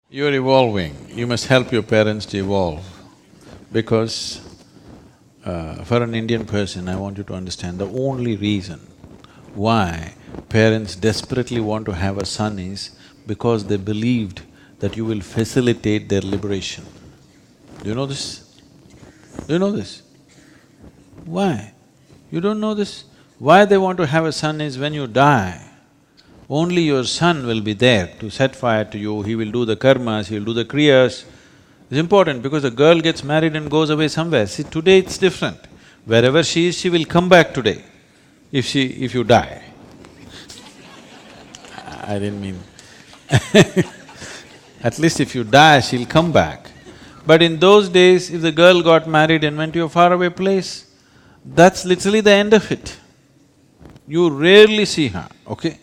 You're evolving, you must help your parents to evolve because for an Indian person, I want you to understand the only reason why parents desperately want to have a son is because they believed that you will facilitate their liberation. Do you know this? Do you know this? Why? You don't know this? Why they want to have a son is when you die, only your son will be there to set fire to you, he will do the karmas, he will do the kriyas. It's important because a girl gets married and goes away somewhere. See, today it's different. Wherever she is, she will come back today if you die. I didn't mean at least if you die, she'll come back. But in those days, if the girl got married and went to a faraway place, that's literally the end of it. You rarely see her, okay?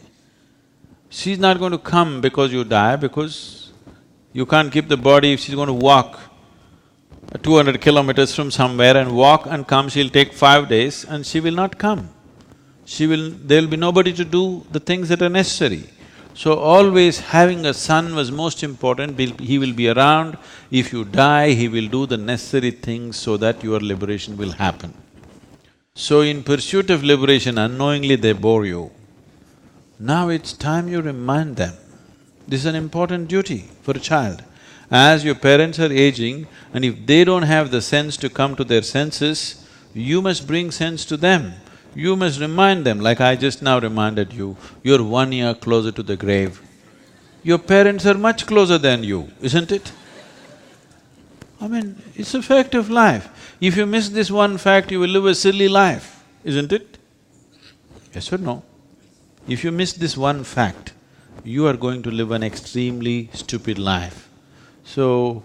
She's not going to come because you die, because you can't keep the body. If she's going to walk 200 kilometers from somewhere and walk and come, she'll take 5 days and she will not come. There'll be nobody to do the things that are necessary. So always having a son was most important, he will be around. If you die, he will do the necessary things so that your liberation will happen. So in pursuit of liberation, unknowingly they bore you. Now it's time you remind them. This is an important duty for a child. As your parents are aging, and if they don't have the sense to come to their senses, you must bring sense to them. You must remind them, like I just now reminded you, you're 1 year closer to the grave. Your parents are much closer than you, isn't it? I mean, it's a fact of life. If you miss this one fact, you will live a silly life, isn't it? Yes or no? If you miss this one fact, you are going to live an extremely stupid life. So,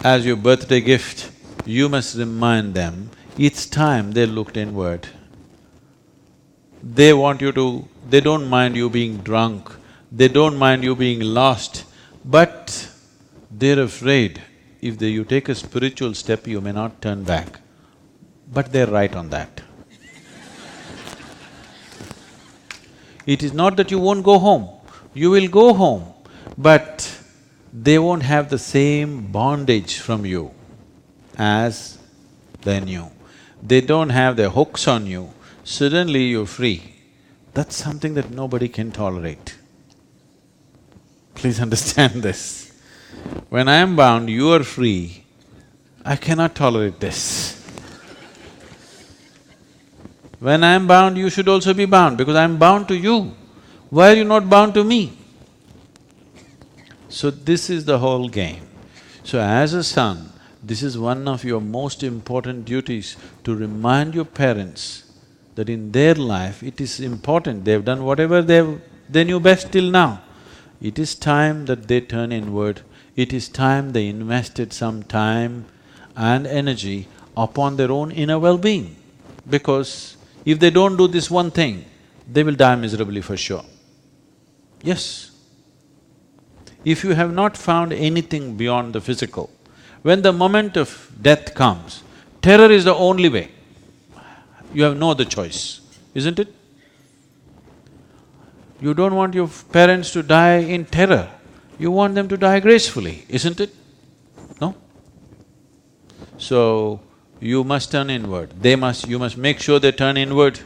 as your birthday gift, you must remind them, it's time they looked inward. They want you to… they don't mind you being drunk, they don't mind you being lost, but they're afraid if you take a spiritual step, you may not turn back. But they're right on that. It is not that you won't go home, you will go home, but they won't have the same bondage from you as they knew. They don't have their hooks on you, suddenly you're free. That's something that nobody can tolerate. Please understand this. When I am bound, you are free, I cannot tolerate this. When I am bound, you should also be bound because I am bound to you. Why are you not bound to me? So this is the whole game. So as a son, this is one of your most important duties, to remind your parents that in their life it is important, they've done whatever they knew best till now. It is time that they turn inward, it is time they invested some time and energy upon their own inner well-being. Because if they don't do this one thing, they will die miserably for sure. Yes. If you have not found anything beyond the physical, when the moment of death comes, terror is the only way. You have no other choice, isn't it? You don't want your parents to die in terror, you want them to die gracefully, isn't it? No? So, you must turn inward, you must make sure they turn inward.